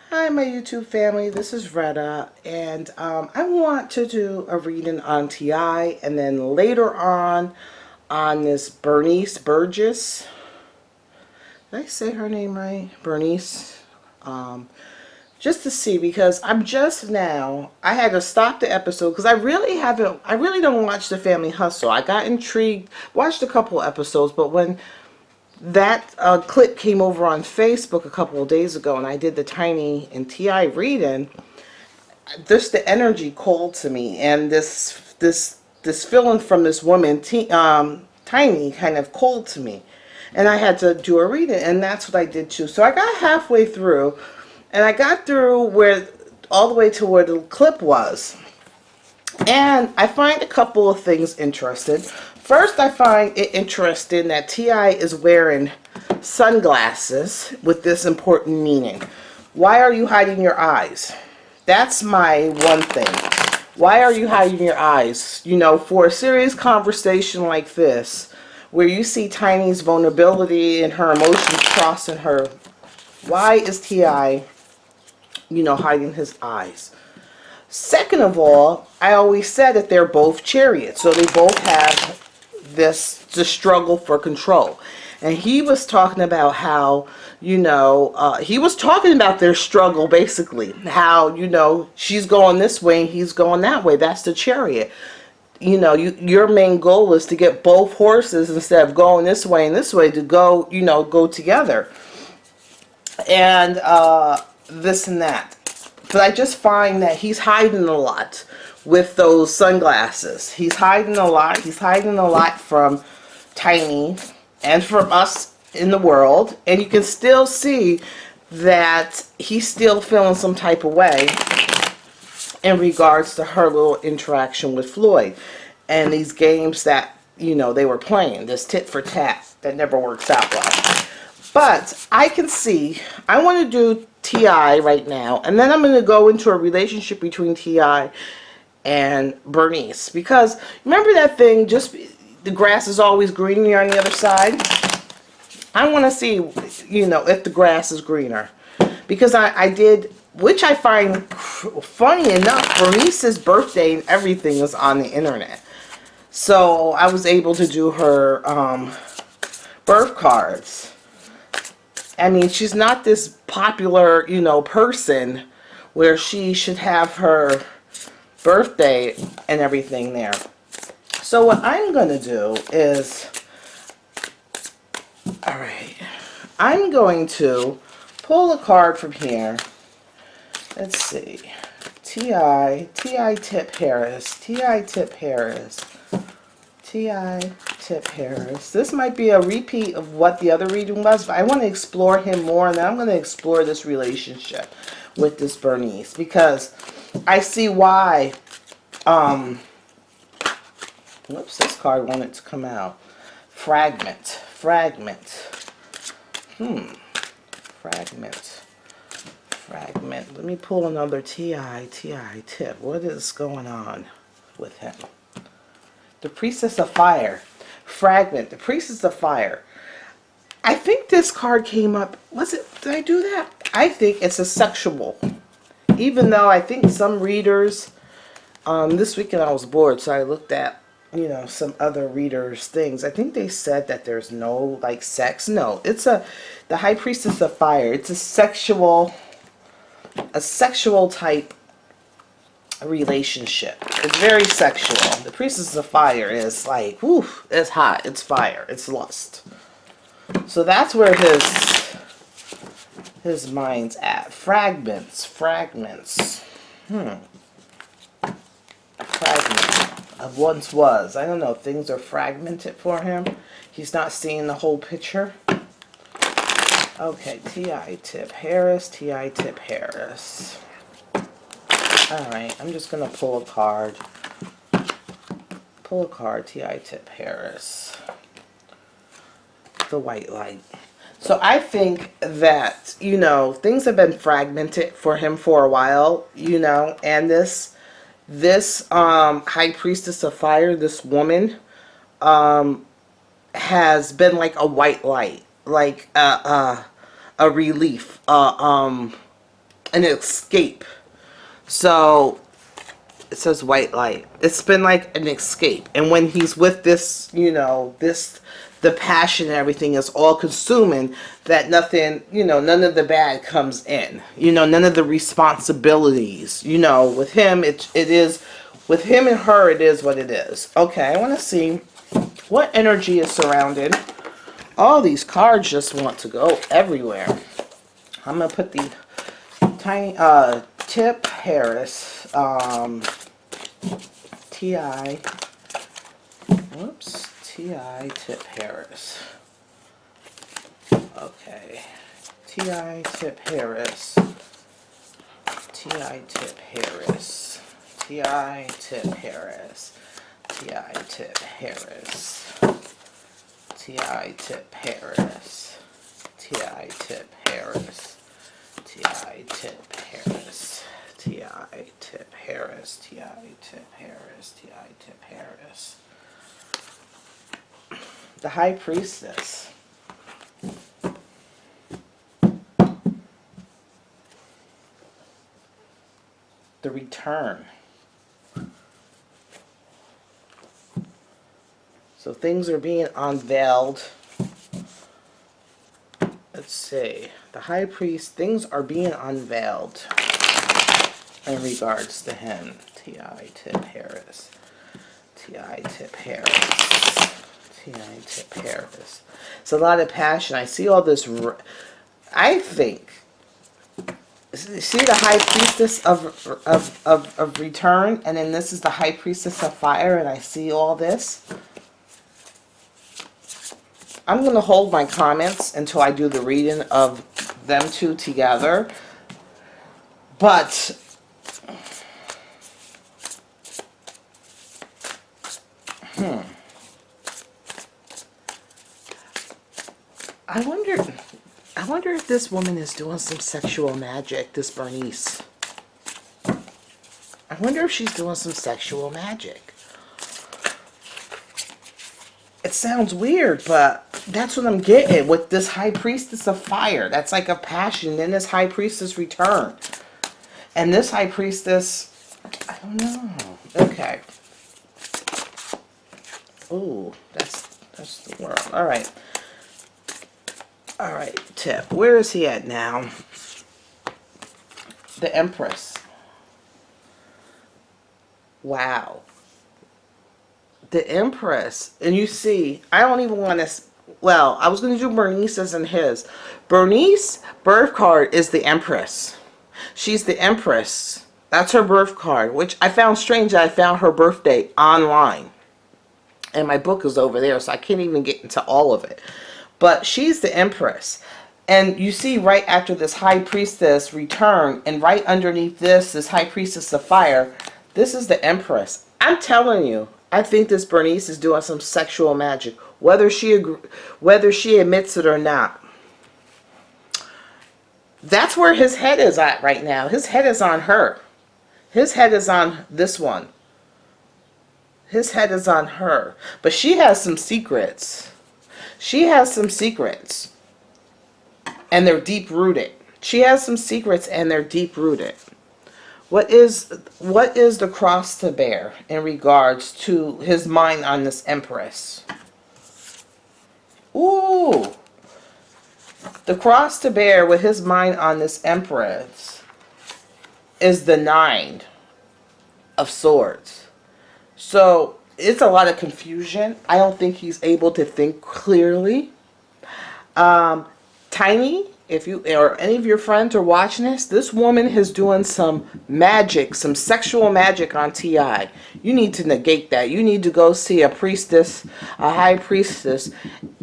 Hi, my YouTube family. This is Retta, and I want to do a reading on Ti, and then later on this Bernice Burgess. Did I say her name right? Bernice. Um, just to see, because I'm just now. I had to stop the episode because I really haven't. I really don't watch The Family Hustle. I got intrigued, watched a couple episodes, but when that clip came over on Facebook a couple of days ago, and I did the Tiny and Ti reading. Just the energy called to me, and this feeling from this woman, Tiny, kind of called to me, and I had to do a reading, and that's what I did too. So I got halfway through, and I got through where all the way to where the clip was. And I find a couple of things interesting. First, I find it interesting that Ti is wearing sunglasses with this important meaning. Why are you hiding your eyes? That's my one thing. Why are you hiding your eyes? You know, for a serious conversation like this, where you see Tiny's vulnerability and her emotions crossing her, why is Ti, hiding his eyes? Second of all, I always said that they're both chariots, so they both have the struggle for control. And he was talking about how, he was talking about their struggle basically. How, she's going this way and he's going that way. That's the chariot. Your main goal is to get both horses, instead of going this way and this way, to go together. And this and that. But I just find that he's hiding a lot with those sunglasses. He's hiding a lot. He's hiding a lot from Tiny and from us in the world. And you can still see that he's still feeling some type of way in regards to her little interaction with Floyd. And these games that, they were playing. This tit for tat that never works out well. But I can see, I want to do Ti right now, and then I'm going to go into a relationship between Ti and Bernice. Because remember that thing, just the grass is always greener on the other side? I want to see, if the grass is greener. Because I did, which I find funny enough, Bernice's birthday and everything is on the internet. So I was able to do her birth cards. I mean, she's not this popular, person where she should have her birthday and everything there. So what I'm going to do is, alright, I'm going to pull a card from here. Let's see. Ti Tip Harris, Ti Tip Harris, Ti Tip Harris. This might be a repeat of what the other reading was, but I want to explore him more, and then I'm going to explore this relationship with this Bernice, because I see why, whoops, this card wanted to come out. Fragment. Let me pull another Ti Tip. What is going on with him? The Priestess of Fire. Fragment. The Priestess of Fire. I think this card came up. Did I do that? I think it's a sexual. Even though I think some readers, this weekend I was bored, so I looked at, some other readers' things. I think they said that there's no, sex. No, it's the High Priestess of Fire. It's a sexual type relationship. It's very sexual. The Priestess of Fire is like, whew, it's hot, it's fire, it's lust. So that's where his mind's at. Fragment of once was. I don't know, things are fragmented for him. He's not seeing the whole picture. Okay, Ti Tip Harris. Alright, I'm just going to pull a card. Ti Tip Harris. The White Light. So I think that, things have been fragmented for him for a while, and this High Priestess of Fire, this woman, has been like a white light, like a relief, an escape. So it says white light. It's been like an escape. And when he's with this, you know, the passion and everything is all consuming, that nothing, you know, none of the bad comes in. You know, none of the responsibilities. You know, with him, it is, with him and her, it is what it is. Okay, I want to see what energy is surrounded. All these cards just want to go everywhere. I'm going to put the tiny, Tip Harris, T.I. Whoops. T.I. Tip Harris. Okay. T.I. Tip Harris. T.I. Tip Harris. T.I. Tip Harris. T.I. Tip Harris. T.I. Tip Harris. T.I. Tip Harris. T.I. Tip Harris. T.I. Tip Harris. T.I. Tip Harris. T.I. Tip Harris. The High Priestess. The Return. So things are being unveiled. Let's see. The High Priest, things are being unveiled in regards to him. T.I. Tip Harris. T.I. Tip Harris. T.I. Tip Harris. It's a lot of passion. I see all this. I think. See the High Priestess of Return, and then this is the High Priestess of Fire, and I see all this. I'm going to hold my comments until I do the reading of them two together. But I wonder if this woman is doing some sexual magic, this Bernice. I wonder if she's doing some sexual magic. It sounds weird, but that's what I'm getting with this High Priestess of Fire. That's like a passion. Then this High Priestess Return. And this High Priestess, I don't know. Okay. Ooh, that's the world. All right. All right, Tip. Where is he at now? The Empress. Wow. The Empress. And you see, I don't even want to... Well, I was going to do Bernice's and his. Bernice's birth card is the Empress. She's the Empress. That's her birth card, which I found strange that I found her birthday online. And my book is over there, so I can't even get into all of it. But she's the Empress. And you see right after this High Priestess Return, and right underneath this High Priestess of Fire, this is the Empress. I'm telling you, I think this Bernice is doing some sexual magic, whether she admits it or not. That's where his head is at right now. His head is on her. His head is on this one. His head is on her. But she has some secrets. She has some secrets. And they're deep-rooted. She has some secrets and they're deep-rooted. What is the cross to bear in regards to his mind on this Empress? Ooh. The cross to bear with his mind on this Empress is the 9 of Swords. So it's a lot of confusion. I don't think he's able to think clearly. Tiny, if you or any of your friends are watching this woman is doing some magic, some sexual magic on T.I. You need to negate that. You need to go see a priestess, a high priestess,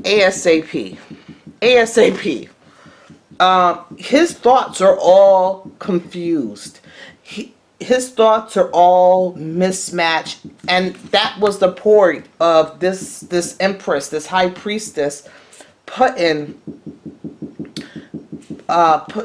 ASAP. ASAP. His thoughts are all confused. His thoughts are all mismatched, and that was the point of this Empress, this High Priestess, putting.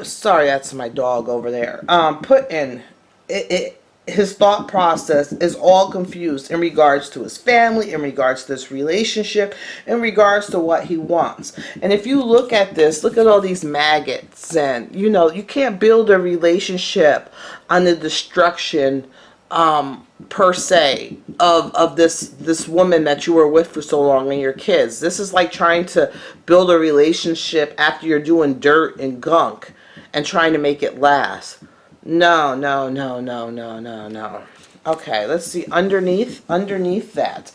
Sorry, that's my dog over there. Putting it his thought process is all confused in regards to his family, in regards to this relationship, in regards to what he wants. And if you look at this, look at all these maggots, and you can't build a relationship on the destruction per se of this woman that you were with for so long and your kids. This is like trying to build a relationship after you're doing dirt and gunk and trying to make it last. No, no, no, no, no, no, no. Okay, let's see. Underneath that.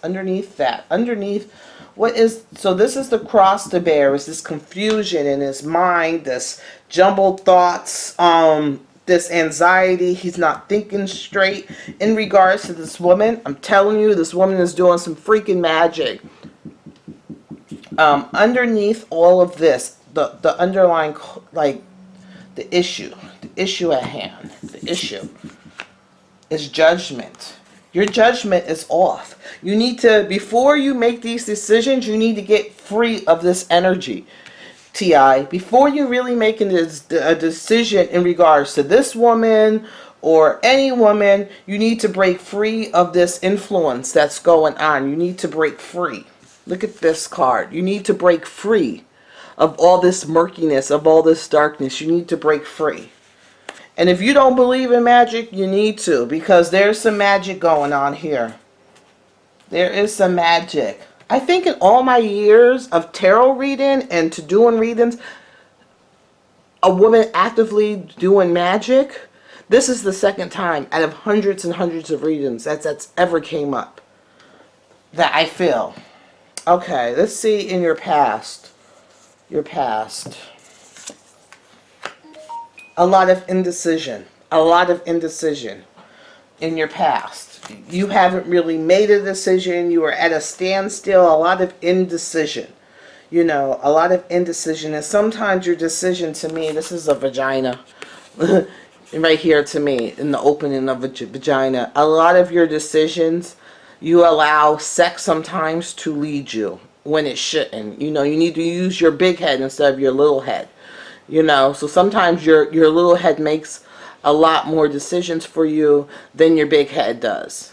What is, so this is the cross to bear, is this confusion in his mind, this jumbled thoughts, this anxiety. He's not thinking straight in regards to this woman. I'm telling you, this woman is doing some freaking magic. Underneath all of this, the underlying, like, the issue at hand, the issue is judgment. Your judgment is off. You need to, before you make these decisions, you need to get free of this energy, T.I. Before you really making a decision in regards to this woman or any woman, you need to break free of this influence that's going on. You need to break free. Look at this card. You need to break free of all this murkiness, of all this darkness. You need to break free. And if you don't believe in magic, you need to, because there's some magic going on here. There is some magic. I think in all my years of tarot reading and to doing readings, a woman actively doing magic, this is the second time out of hundreds and hundreds of readings that's ever came up that I feel. Okay, let's see in your past. Your past. A lot of indecision. A lot of indecision in your past. You haven't really made a decision. You were at a standstill. A lot of indecision. A lot of indecision. And sometimes your decision, to me, this is a vagina. Right here to me, in the opening of a vagina. A lot of your decisions, you allow sex sometimes to lead you when it shouldn't. You need to use your big head instead of your little head. So sometimes your little head makes a lot more decisions for you than your big head does.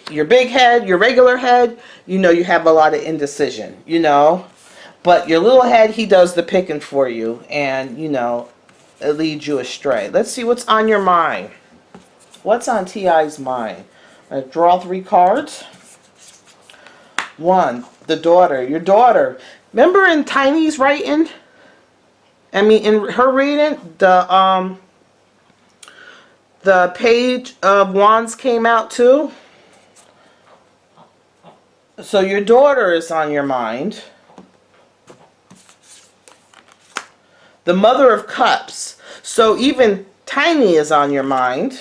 Your big head, your regular head, you have a lot of indecision, But your little head, he does the picking for you, and, it leads you astray. Let's see what's on your mind. What's on T.I.'s mind? I'm going to draw 3 cards. 1, the daughter. Your daughter. Remember in Tiny's writing? In her reading, the Page of Wands came out too. So your daughter is on your mind. The Mother of Cups. So even Tiny is on your mind.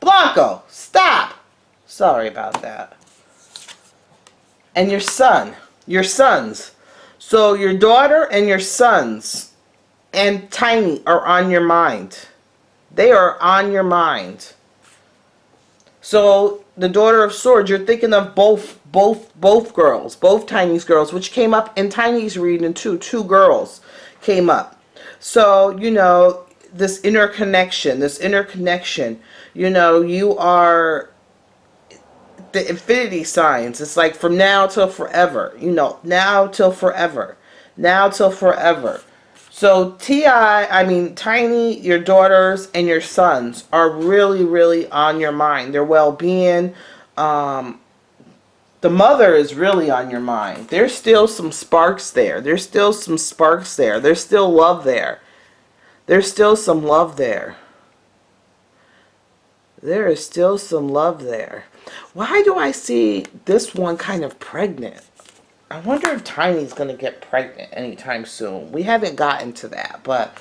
Blanco, stop! Sorry about that. And your son. Your sons. So your daughter and your sons and Tiny are on your mind. They are on your mind. So the Daughter of Swords, you're thinking of both girls, both Tiny's girls, which came up in Tiny's reading too. 2 girls came up. So, this interconnection, you are the infinity signs. It's like from now till forever, now till forever, now till forever. So Tiny, your daughters, and your sons are really, really on your mind. Their well-being. The mother is really on your mind. There's still some sparks there. There's still some sparks there. There's still love there. There's still some love there. There is still some love there. Why do I see this one kind of pregnant? I wonder if Tiny's going to get pregnant anytime soon. We haven't gotten to that, but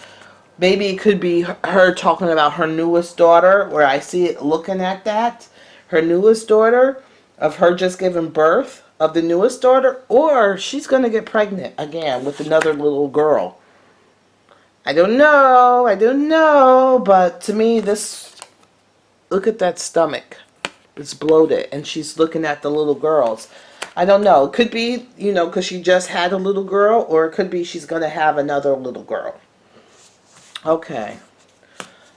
maybe it could be her talking about her newest daughter, where I see it looking at that. Her newest daughter, of her just giving birth, of the newest daughter, or she's going to get pregnant again with another little girl. I don't know, but to me, look at that stomach. It's bloated, and she's looking at the little girls. I don't know. It could be, because she just had a little girl, or it could be she's going to have another little girl. Okay.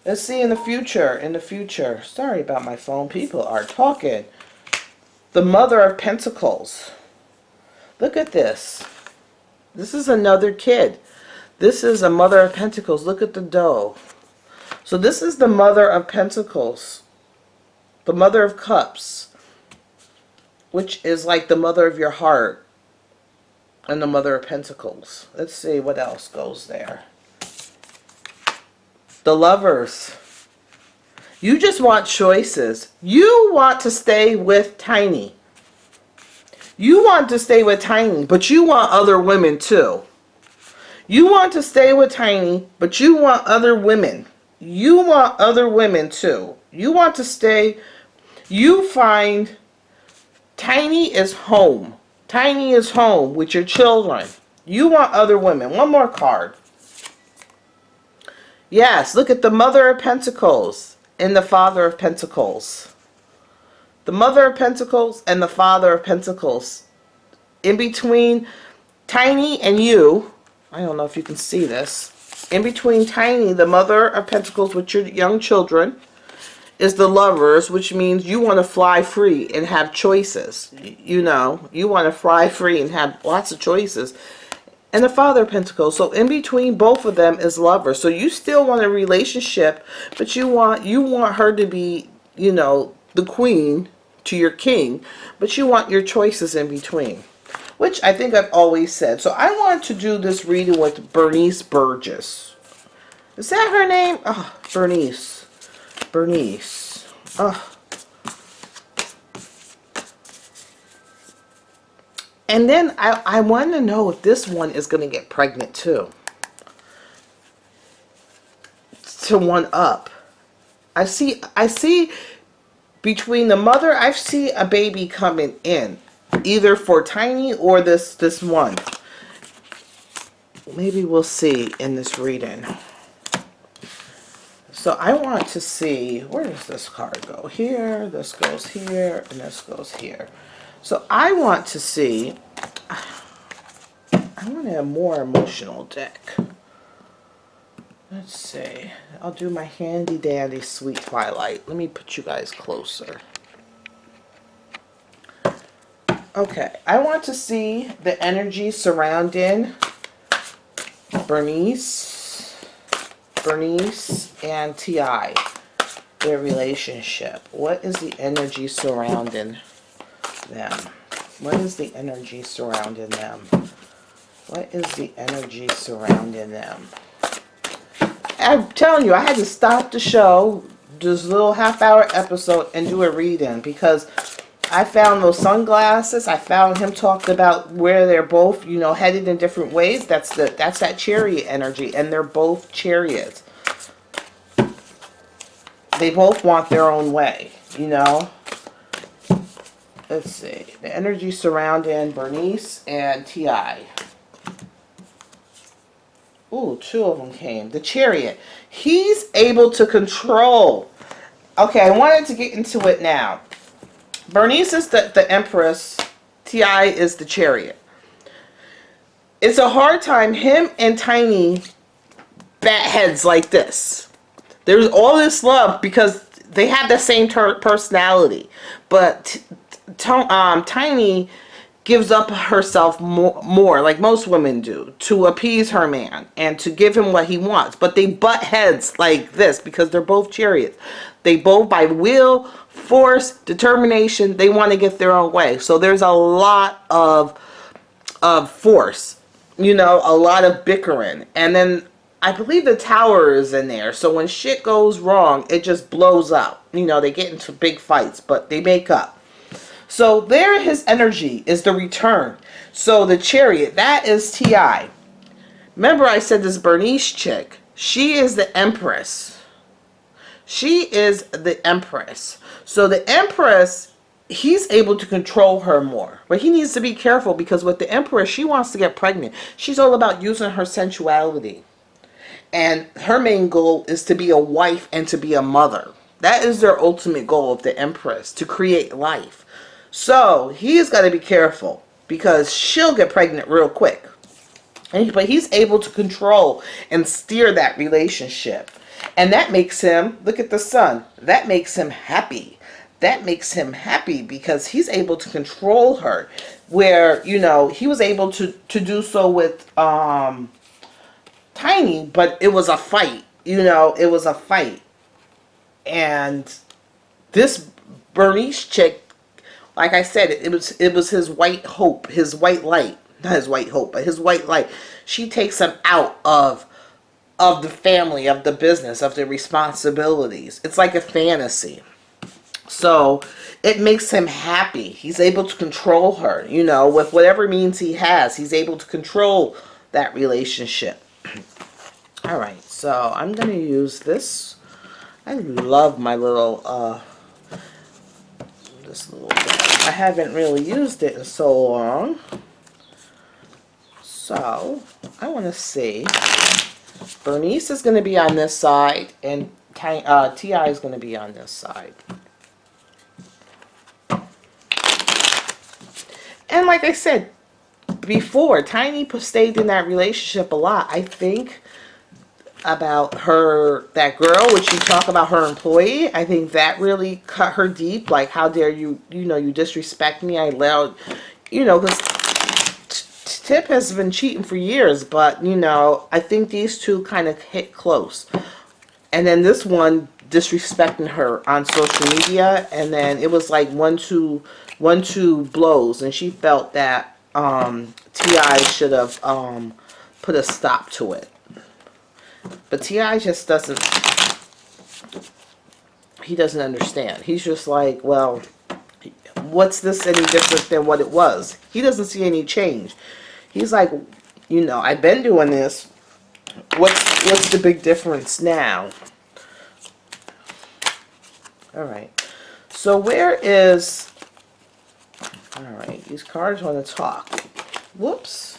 Let's see in the future. In the future. Sorry about my phone. People are talking. The Mother of Pentacles. Look at this. This is another kid. This is a Mother of Pentacles. Look at the dough. So this is the Mother of Pentacles. The Mother of Cups. Which is like the mother of your heart. And the Mother of Pentacles. Let's see what else goes there. The Lovers. You just want choices. You want to stay with Tiny. You want to stay with Tiny, but you want other women too. You want to stay with Tiny, but you want other women. You want other women too. You want to stay. You find Tiny is home. Tiny is home with your children. You want other women. One more card. Yes, look at the Mother of Pentacles and the Father of Pentacles. The Mother of Pentacles and the Father of Pentacles. In between Tiny and you, I don't know if you can see this. In between Tiny, the Mother of Pentacles with your young children, is the Lovers, which means you want to fly free and have choices. You know, you want to fly free and have lots of choices. And the Father of Pentacles. So in between both of them is Lovers. So you still want a relationship, but you want her to be, you know, the queen to your king, but you want your choices in between, which I think I've always said. So I want to do this reading with Bernice Burgess. Is that her name? Oh, Bernice. Bernice. Oh. And then I want to know if this one is going to get pregnant too. To one up. I see between the mother, I see a baby coming in. Either for Tiny or this one. Maybe we'll see in this reading. So I want to see, where does this card go? Here, this goes here, and this goes here. So I want to see, I want a more emotional deck. Let's see. I'll do my handy dandy sweet twilight. Let me put you guys closer. Okay, I want to see the energy surrounding Bernice and T.I., their relationship. What is the energy surrounding them? What is the energy surrounding them? What is the energy surrounding them? I'm telling you, I had to stop the show, this little half-hour episode, and do a reading because I found those sunglasses. I found him talking about where they're both, you know, headed in different ways. That's that chariot energy, and they're both chariots. They both want their own way, you know. Let's see. The energy surrounding Bernice and T.I. Ooh, two of them came. The chariot. He's able to control. Okay, I wanted to get into it now. Bernice is the Empress. T.I. is the chariot. It's a hard time. Him and Tiny bat heads like this. There's all this love because they have the same personality. But Tiny gives up herself more, like most women do, to appease her man and to give him what he wants. But they butt heads like this because they're both chariots. They both, by will, force, determination, they want to get their own way. So there's a lot of force, you know, a lot of bickering. And then I believe the tower is in there. So when shit goes wrong, it just blows up. You know, they get into big fights, but they make up. So there, his energy is the return. So the chariot, that is T.I. Remember I said this Bernice chick, she is the Empress. She is the Empress. So the Empress, he's able to control her more. But he needs to be careful because with the Empress, she wants to get pregnant. She's all about using her sensuality. And her main goal is to be a wife and to be a mother. That is their ultimate goal of the Empress, to create life. So he's got to be careful because she'll get pregnant real quick. But he's able to control and steer that relationship. And that makes him, look at the sun, that makes him happy. That makes him happy because he's able to control her. Where, you know, he was able to do so with Tiny, but it was a fight. You know, it was a fight. And this Bernice chick, like I said, it was his white hope, his white light. Not his white hope, but his white light. She takes him out of the family, of the business, of the responsibilities. It's like a fantasy. So it makes him happy. He's able to control her, you know, with whatever means he has. He's able to control that relationship. All right, so I'm going to use this. I love my little, this little deck. I haven't really used it in so long. So I want to see. Bernice is going to be on this side, and T.I. is going to be on this side. And like I said before, Tiny stayed in that relationship a lot. I think about her, that girl, which you talk about her employee, I think that really cut her deep. Like, how dare you, you know, you disrespect me. I allowed, you know, because Tip has been cheating for years, but, you know, I think these two kind of hit close. And then this one disrespecting her on social media, and then it was like 1-2 blows, and she felt that T.I. should have put a stop to it. But T.I. just doesn't, he doesn't understand. He's just like, well, what's this any different than what it was? He doesn't see any change. He's like, you know, I've been doing this. What's the big difference now? All right. So where is, all right, these cards want to talk. Whoops.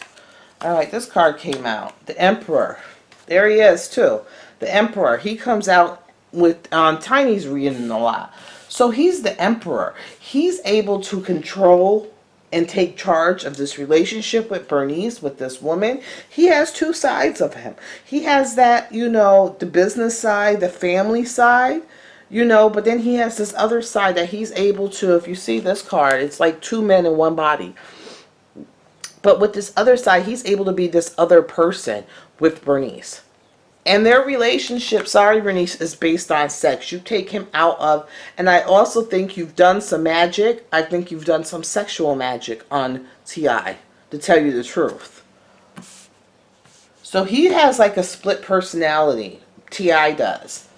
All right, this card came out. The Emperor. There he is, too. The Emperor. He comes out with, Tiny's reading a lot. So he's the Emperor. He's able to control and take charge of this relationship with Bernice, with this woman. He has two sides of him. He has that, you know, the business side, the family side, you know, but then he has this other side that he's able to, if you see this card, it's like two men in one body. But with this other side, he's able to be this other person with Bernice. And their relationship, sorry Bernice, is based on sex. You take him out of, and I also think you've done some magic. I think you've done some sexual magic on T.I., to tell you the truth. So he has like a split personality. T.I. does.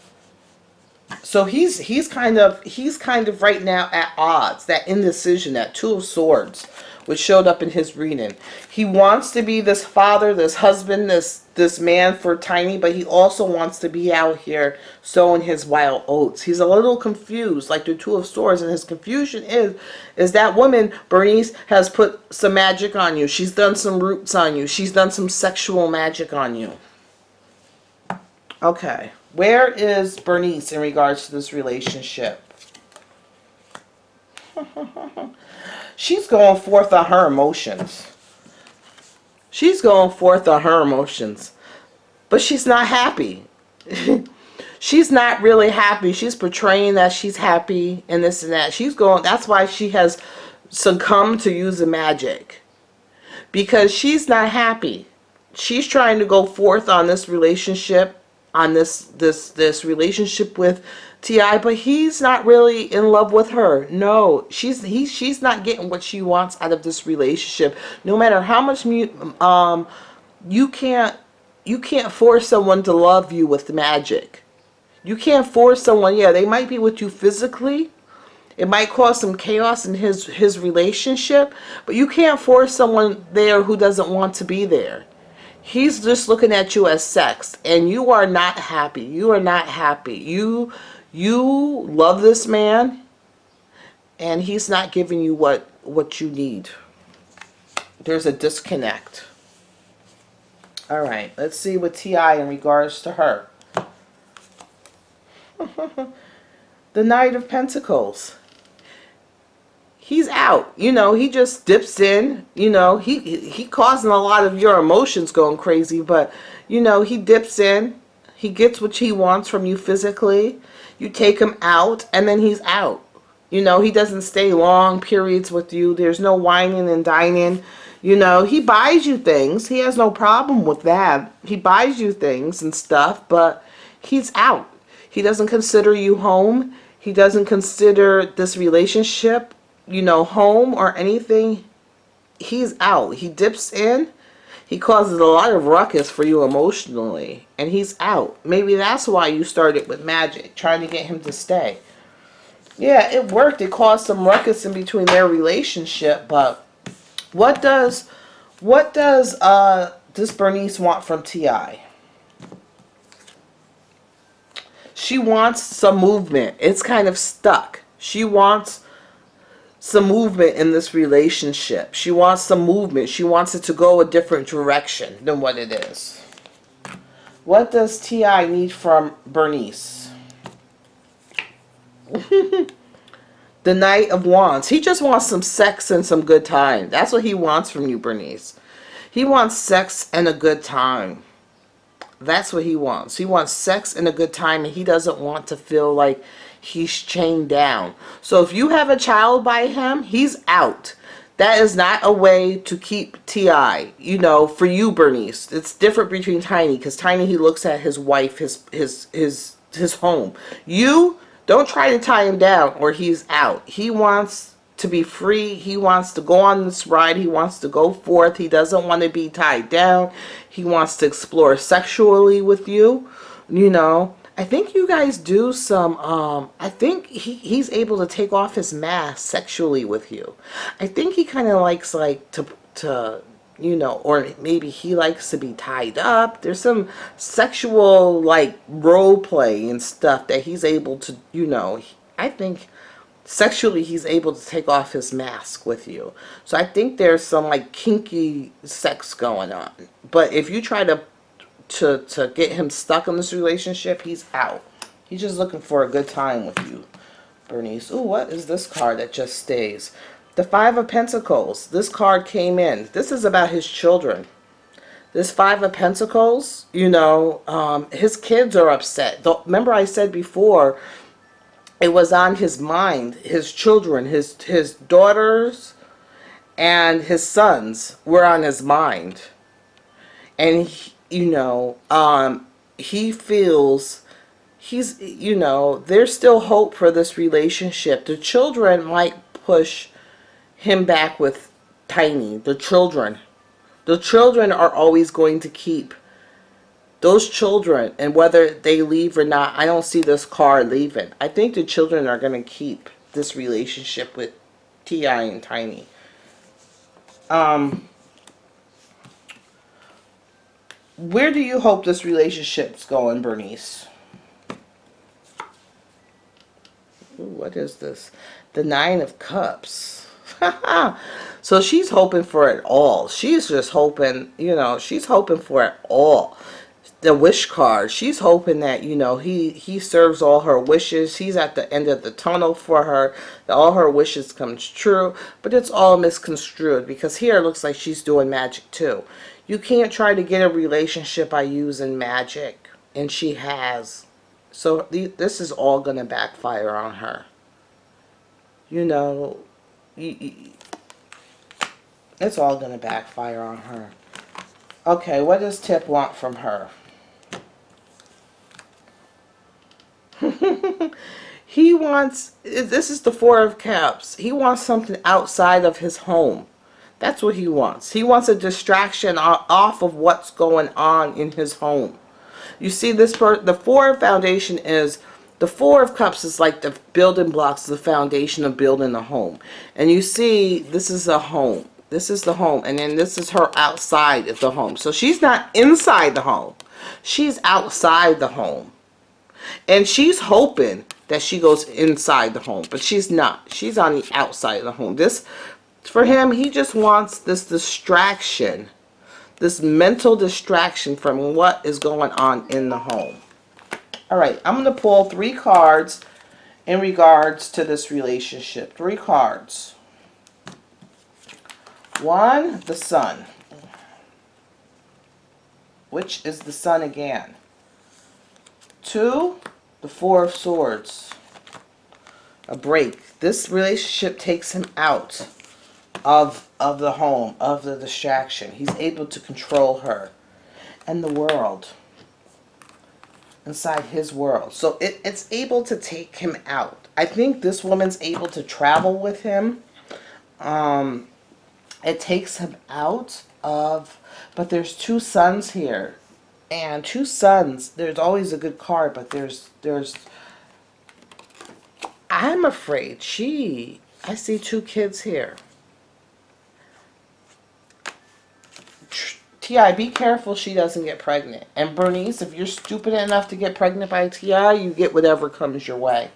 So he's kind of right now at odds. That indecision, that Two of Swords, which showed up in his reading. He wants to be this father, this husband, this man for Tiny, but he also wants to be out here sowing his wild oats. He's a little confused, like the Two of Swords, and his confusion is that woman, Bernice, has put some magic on you. She's done some roots on you. She's done some sexual magic on you. Okay. Where is Bernice in regards to this relationship? She's going forth on her emotions. She's going forth on her emotions. But she's not happy. She's not really happy. She's portraying that she's happy and this and that. She's going, that's why she has succumbed to using magic. Because she's not happy. She's trying to go forth on this relationship, on this relationship with T.I., but he's not really in love with her. No, she's not getting what she wants out of this relationship. No matter how much you can't force someone to love you with magic. You can't force someone. Yeah, they might be with you physically. It might cause some chaos in his relationship, but you can't force someone there who doesn't want to be there. He's just looking at you as sex, and you are not happy. You are not happy. You love this man, and he's not giving you what you need. There's a disconnect. All right, let's see what T.I. in regards to her. The Knight of Pentacles. he's out. You know, he just dips in. You know, he causing a lot of your emotions going crazy, but you know, he dips in. He gets what he wants from you physically. You take him out, and then he's out. You know, he doesn't stay long periods with you. There's no whining and dining. You know, he buys you things. He has no problem with that. He buys you things and stuff, but he's out. He doesn't consider you home. He doesn't consider this relationship, you know, home or anything. He's out. He dips in. He causes a lot of ruckus for you emotionally, and he's out. Maybe that's why you started with magic, trying to get him to stay. Yeah, it worked. It caused some ruckus in between their relationship, but what does this Bernice want from T.I.? She wants some movement. It's kind of stuck. She wants some movement in this relationship. She wants some movement. She wants it to go a different direction than what it is. What does T.I. need from Bernice? The Knight of Wands. He just wants some sex and some good time. That's what he wants from you, Bernice. He wants sex and a good time. That's what he wants. He wants sex and a good time, and he doesn't want to feel like he's chained down. So if you have a child by him, he's out. That is not a way to keep T.I. You know, for you, Bernice. It's different between Tiny, because Tiny, he looks at his wife, his home. You don't try to tie him down, or he's out. He wants to be free. He wants to go on this ride. He wants to go forth. He doesn't want to be tied down. He wants to explore sexually with you. You know, I think you guys do some, I think he's able to take off his mask sexually with you. I think he kind of likes, like, to, you know, or maybe he likes to be tied up. There's some sexual, like, role play and stuff that he's able to, you know, I think sexually he's able to take off his mask with you. So I think there's some, like, kinky sex going on. But if you try to get him stuck in this relationship, he's out. He's just looking for a good time with you, Bernice. Ooh, what is this card that just stays? The Five of Pentacles. This card came in. This is about his children. This Five of Pentacles, you know, his kids are upset. Remember I said before, it was on his mind. His children, his daughters and his sons were on his mind. And you know, he feels you know, there's still hope for this relationship. The children might push him back with Tiny. The children are always going to keep those children, and whether they leave or not, I don't see this card leaving. I think the children are going to keep this relationship with T.I. and Tiny. Where do you hope this relationship's going, Bernice? Ooh, what is this? The Nine of Cups. So she's hoping for it all. She's just hoping, you know, she's hoping for it all. The wish card. She's hoping that, you know, he serves all her wishes. He's at the end of the tunnel for her. That all her wishes comes true. But it's all misconstrued, because here it looks like she's doing magic too. You can't try to get a relationship by using magic. And she has. So this is all going to backfire on her. You know, it's all going to backfire on her. Okay, what does Tip want from her? He wants, this is the Four of Cups. He wants something outside of his home. That's what he wants. He wants a distraction off of what's going on in his home. You see, the Four Foundation is, the Four of Cups is like the building blocks, the foundation of building a home. And you see, this is a home. This is the home. And then this is her outside of the home. So she's not inside the home. She's outside the home. And she's hoping that she goes inside the home. But she's not. She's on the outside of the home. This, for him, he just wants this distraction. This mental distraction from what is going on in the home. Alright, I'm going to pull 3 cards in regards to this relationship. 3 cards. One, the sun. Which is the sun again? Two, the Four of Swords. A break. This relationship takes him out of the home, of the distraction. He's able to control her and the world. Inside his world. So it's able to take him out. I think this woman's able to travel with him. It takes him out of, but there's two suns here. And two suns, there's always a good card, but there's I'm afraid I see two kids here. T.I., be careful she doesn't get pregnant. And Bernice, if you're stupid enough to get pregnant by T.I., you get whatever comes your way.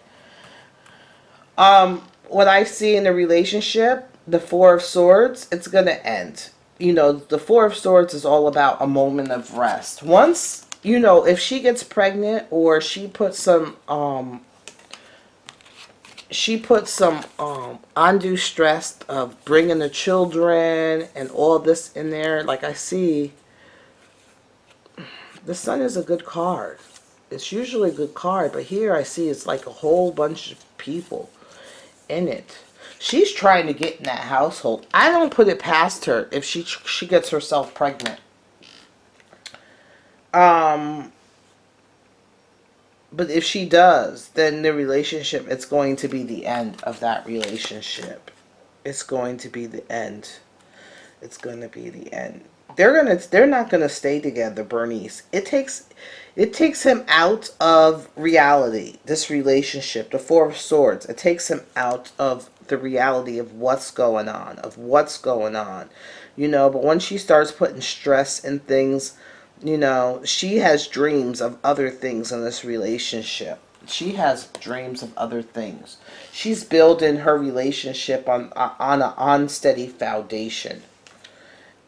What I see in the relationship, the Four of Swords, it's going to end. You know, the Four of Swords is all about a moment of rest. Once, you know, if she gets pregnant or she puts some undue stress of bringing the children and all this in there, like I see, the sun is a good card. It's usually a good card, but here I see it's like a whole bunch of people in it. She's trying to get in that household. I don't put it past her if she gets herself pregnant. But if she does, then the relationship, it's going to be the end of that relationship. It's going to be the end. It's going to be the end. They're not gonna stay together, Bernice. It takes him out of reality, this relationship, the Four of Swords. It takes him out of the reality of what's going on, You know, but when she starts putting stress in things, you know, she has dreams of other things in this relationship. She has dreams of other things. She's building her relationship on an unsteady foundation.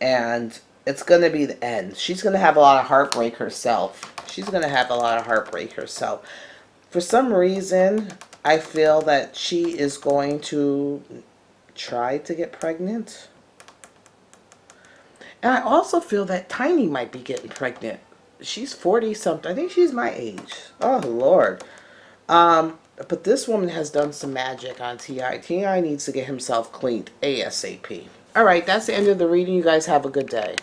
And it's going to be the end. She's going to have a lot of heartbreak herself. For some reason, I feel that she is going to try to get pregnant. And I also feel that Tiny might be getting pregnant. She's 40-something. I think she's my age. Oh, Lord. But this woman has done some magic on T.I. T.I. needs to get himself cleaned ASAP. All right, that's the end of the reading. You guys have a good day.